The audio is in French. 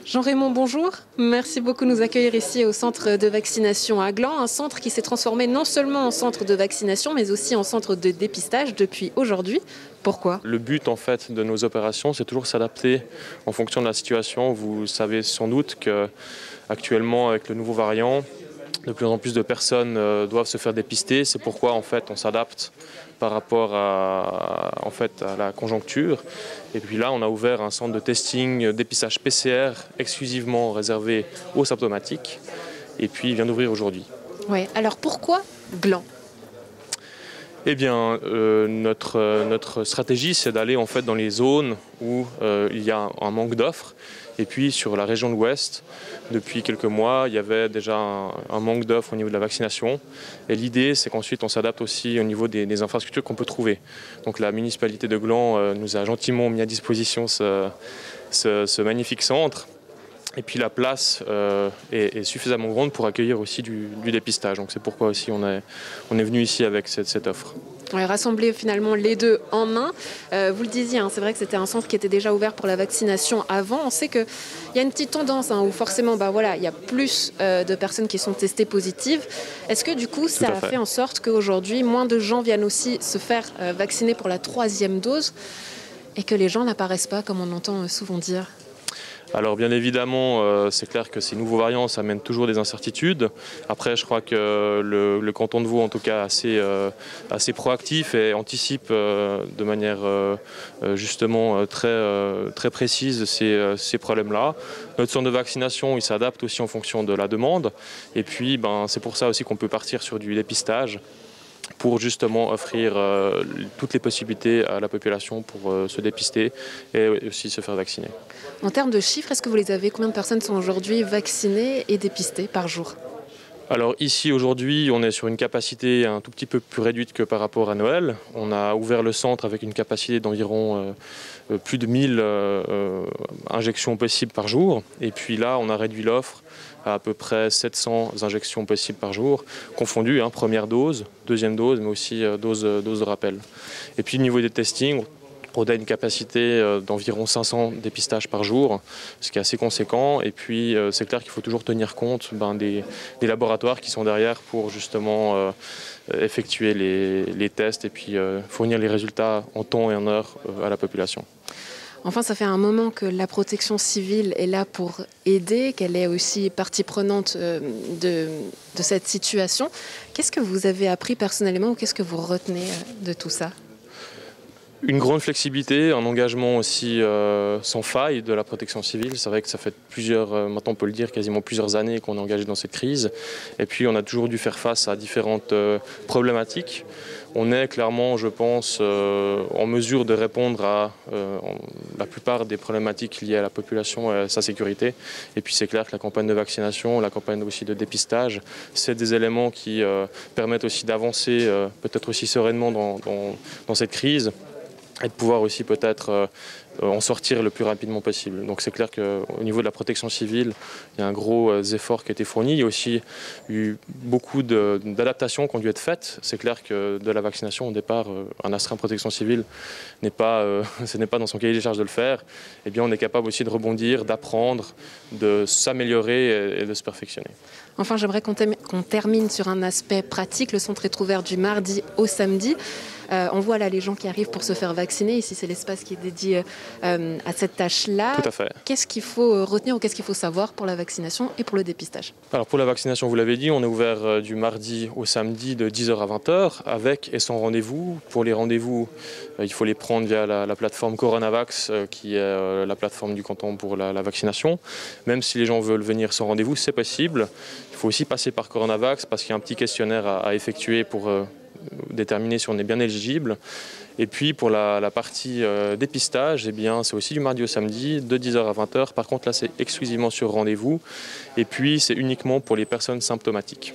Jean-Raymond, bonjour. Merci beaucoup de nous accueillir ici au centre de vaccination à Gland, un centre qui s'est transformé non seulement en centre de vaccination, mais aussi en centre de dépistage depuis aujourd'hui. Pourquoi? Le but en fait de nos opérations, c'est toujours s'adapter en fonction de la situation. Vous savez sans doute qu'actuellement, avec le nouveau variant, de plus en plus de personnes doivent se faire dépister. C'est pourquoi en fait on s'adapte par rapport à la conjoncture. Et puis là, on a ouvert un centre de testing, dépistage PCR exclusivement réservé aux symptomatiques. Et puis il vient d'ouvrir aujourd'hui. Oui, alors pourquoi Gland? Eh bien, notre stratégie, c'est d'aller en fait dans les zones où il y a un manque d'offres. Et puis sur la région de l'Ouest, depuis quelques mois, il y avait déjà un manque d'offres au niveau de la vaccination. Et l'idée, c'est qu'ensuite on s'adapte aussi au niveau des infrastructures qu'on peut trouver. Donc la municipalité de Gland nous a gentiment mis à disposition ce magnifique centre. Et puis la place est suffisamment grande pour accueillir aussi du dépistage. Donc c'est pourquoi aussi on est venu ici avec cette offre. Ouais, rassembler finalement les deux en un. Vous le disiez, c'est vrai que c'était un centre qui était déjà ouvert pour la vaccination avant. On sait qu'il y a une petite tendance où forcément il y a plus de personnes qui sont testées positives. Est-ce que du coup ça a fait en sorte qu'aujourd'hui moins de gens viennent aussi se faire vacciner pour la 3e dose et que les gens n'apparaissent pas comme on entend souvent dire? Alors bien évidemment, c'est clair que ces nouveaux variants, ça amène toujours des incertitudes. Après, je crois que le canton de Vaud, en tout cas, assez proactif et anticipe de manière justement très précise ces problèmes-là. Notre centre de vaccination, il s'adapte aussi en fonction de la demande. Et puis, c'est pour ça aussi qu'on peut partir sur du dépistage, pour justement offrir toutes les possibilités à la population pour se dépister et aussi se faire vacciner. En termes de chiffres, est-ce que vous les avez? Combien de personnes sont aujourd'hui vaccinées et dépistées par jour? Alors ici aujourd'hui on est sur une capacité un tout petit peu plus réduite que par rapport à Noël. On a ouvert le centre avec une capacité d'environ plus de 1000 injections possibles par jour. Et puis là on a réduit l'offre à peu près 700 injections possibles par jour, confondues, première dose, deuxième dose, mais aussi dose de rappel. Et puis au niveau des testings, on a une capacité d'environ 500 dépistages par jour, ce qui est assez conséquent. Et puis c'est clair qu'il faut toujours tenir compte des laboratoires qui sont derrière pour justement effectuer les tests et puis fournir les résultats en temps et en heure à la population. Enfin, ça fait un moment que la protection civile est là pour aider, qu'elle est aussi partie prenante de cette situation. Qu'est-ce que vous avez appris personnellement ou qu'est-ce que vous retenez de tout ça? Une grande flexibilité, un engagement aussi sans faille de la protection civile. C'est vrai que ça fait maintenant on peut le dire, quasiment plusieurs années qu'on est engagé dans cette crise. Et puis on a toujours dû faire face à différentes problématiques. On est clairement, je pense, en mesure de répondre à la plupart des problématiques liées à la population et à sa sécurité. Et puis c'est clair que la campagne de vaccination, la campagne aussi de dépistage, c'est des éléments qui permettent aussi d'avancer peut-être aussi sereinement dans cette crise, et de pouvoir aussi peut-être en sortir le plus rapidement possible. Donc c'est clair qu'au niveau de la protection civile, il y a un gros effort qui a été fourni. Il y a aussi eu beaucoup d'adaptations qui ont dû être faites. C'est clair que de la vaccination, au départ, un astreint protection civile ce n'est pas dans son cahier des charges de le faire. Eh bien, on est capable aussi de rebondir, d'apprendre, de s'améliorer et de se perfectionner. Enfin, j'aimerais qu'on termine sur un aspect pratique. Le centre est ouvert du mardi au samedi. On voit là les gens qui arrivent pour se faire vacciner. Ici, c'est l'espace qui est dédié à cette tâche-là. Tout à fait. Qu'est-ce qu'il faut retenir ou qu'est-ce qu'il faut savoir pour la vaccination et pour le dépistage? Alors pour la vaccination, vous l'avez dit, on est ouvert du mardi au samedi de 10h à 20h avec et sans rendez-vous. Pour les rendez-vous, il faut les prendre via la plateforme Coronavax qui est la plateforme du canton pour la vaccination. Même si les gens veulent venir sans rendez-vous, c'est possible. Il faut aussi passer par Coronavax parce qu'il y a un petit questionnaire à effectuer pour déterminer si on est bien éligible. Et puis pour la partie dépistage, c'est aussi du mardi au samedi, de 10h à 20h. Par contre là c'est exclusivement sur rendez-vous. Et puis c'est uniquement pour les personnes symptomatiques.